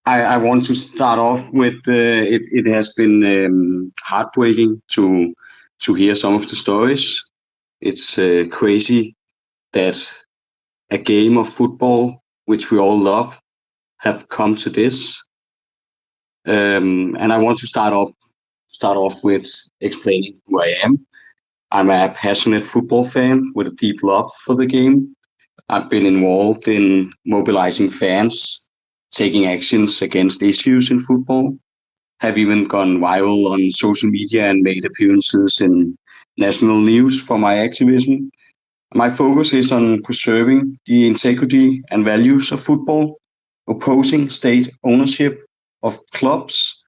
I want to start off with it has been heartbreaking to hear some of the stories. It's crazy that a game of football, which we all love, have come to this. And I want to start off with explaining who I am. I'm a passionate football fan with a deep love for the game. I've been involved in mobilizing fans, taking actions against issues in football, have even gone viral on social media and made appearances in national news for my activism. My focus is on preserving the integrity and values of football, opposing state ownership of clubs,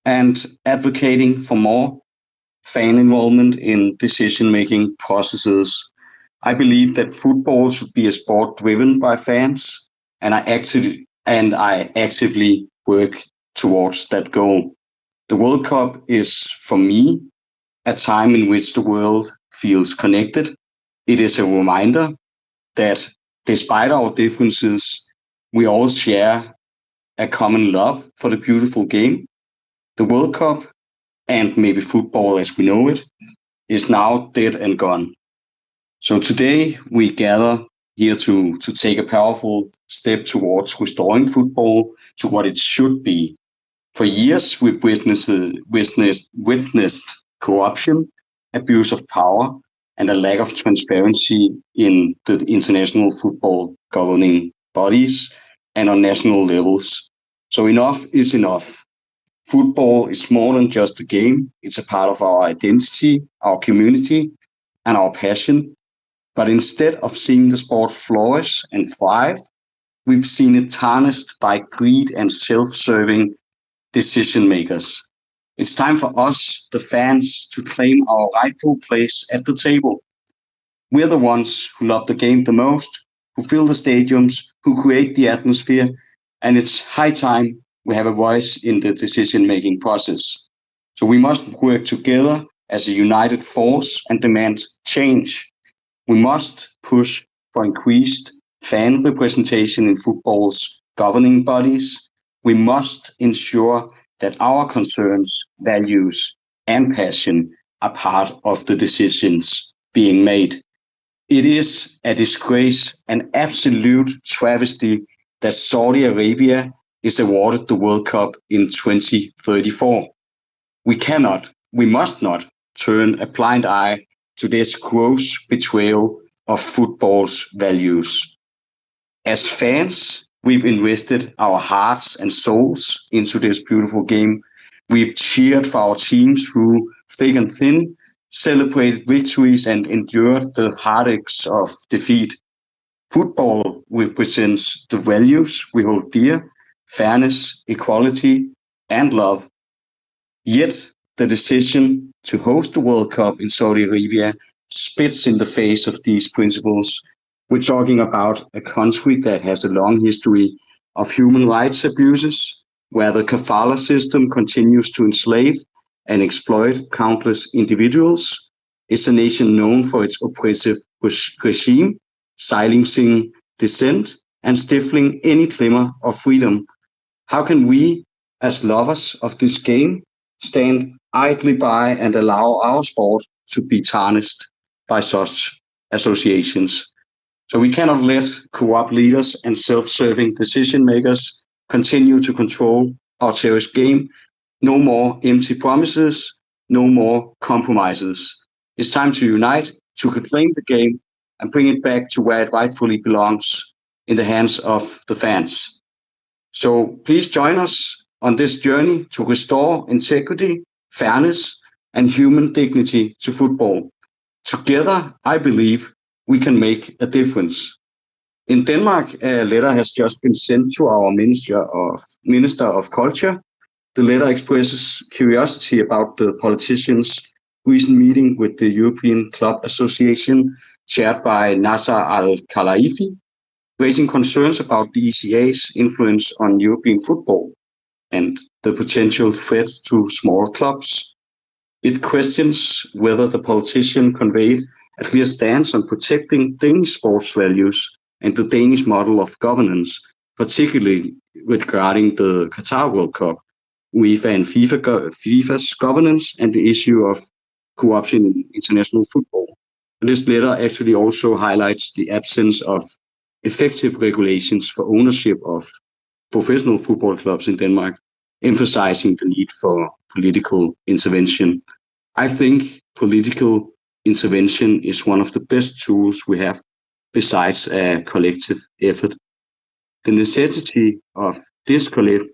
and advocating for more fan involvement in decision making processes. I believe that football should be a sport driven by fans, and I actively work towards that goal. The World Cup is, for me, a time in which the world feels connected. It is a reminder that despite our differences, we all share a common love for the beautiful game. The World Cup, and maybe football as we know it, is now dead and gone. So today we gather here to take a powerful step towards restoring football to what it should be. For years, we've witnessed corruption, abuse of power, and a lack of transparency in the international football governing bodies and on national levels. So enough is enough. Football is more than just a game. It's a part of our identity, our community, and our passion. But instead of seeing the sport flourish and thrive, we've seen it tarnished by greed and self-serving decision makers. It's time for us, the fans, to claim our rightful place at the table. We're the ones who love the game the most, who fill the stadiums, who create the atmosphere, and it's high time we have a voice in the decision making process. So we must work together as a united force and demand change. We must push for increased fan representation in football's governing bodies. We must ensure that our concerns, values, and passion are part of the decisions being made. It is a disgrace, an absolute travesty that Saudi Arabia is awarded the World Cup in 2034. We must not turn a blind eye to this gross betrayal of football's values. As fans, we've invested our hearts and souls into this beautiful game. We've cheered for our teams through thick and thin, celebrated victories, and endured the heartaches of defeat. Football represents the values we hold dear: fairness, equality, and love. Yet the decision to host the World Cup in Saudi Arabia spits in the face of these principles. We're talking about a country that has a long history of human rights abuses, where the kafala system continues to enslave and exploit countless individuals. It's a nation known for its oppressive regime, silencing dissent and stifling any glimmer of freedom. How can we, as lovers of this game, stand idly by and allow our sport to be tarnished by such associations? So we cannot let corrupt leaders and self-serving decision makers continue to control our cherished game. No more empty promises, no more compromises. It's time to unite, to reclaim the game, and bring it back to where it rightfully belongs, in the hands of the fans. So please join us on this journey to restore integrity, fairness, and human dignity to football. Together, I believe we can make a difference. In Denmark, a letter has just been sent to our Minister of Culture. The letter expresses curiosity about the politicians' recent meeting with the European Club Association, chaired by Nasser Al-Khelaifi, raising concerns about the ECA's influence on European football and the potential threat to small clubs. It questions whether the politician conveyed a clear stance on protecting Danish sports values and the Danish model of governance, particularly regarding the Qatar World Cup, UEFA and FIFA's governance, and the issue of corruption in international football. This letter actually also highlights the absence of effective regulations for ownership of professional football clubs in Denmark, emphasizing the need for political intervention. I think political intervention is one of the best tools we have besides a collective effort. The necessity of this collective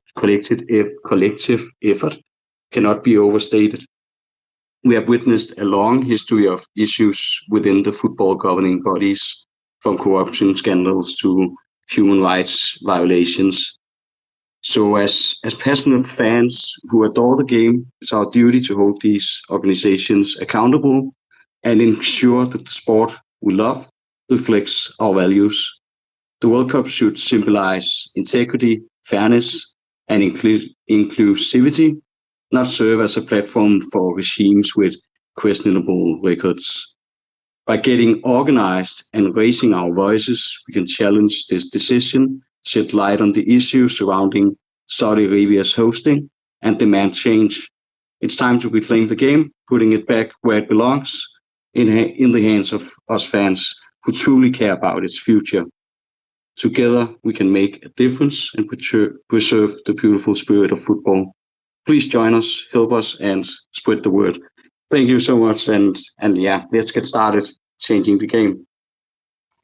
effort cannot be overstated. We have witnessed a long history of issues within the football governing bodies, from corruption scandals to human rights violations. So as passionate fans who adore the game, it's our duty to hold these organizations accountable and ensure that the sport we love reflects our values. The World Cup should symbolize integrity, fairness, and inclusivity, not serve as a platform for regimes with questionable records. By getting organized and raising our voices, we can challenge this decision, shed light on the issues surrounding Saudi Arabia's hosting, and demand change. It's time to reclaim the game, putting it back where it belongs, in the hands of us fans who truly care about its future. Together, we can make a difference and preserve the beautiful spirit of football. Please join us, help us, and spread the word. Thank you so much, and yeah, let's get started changing the game.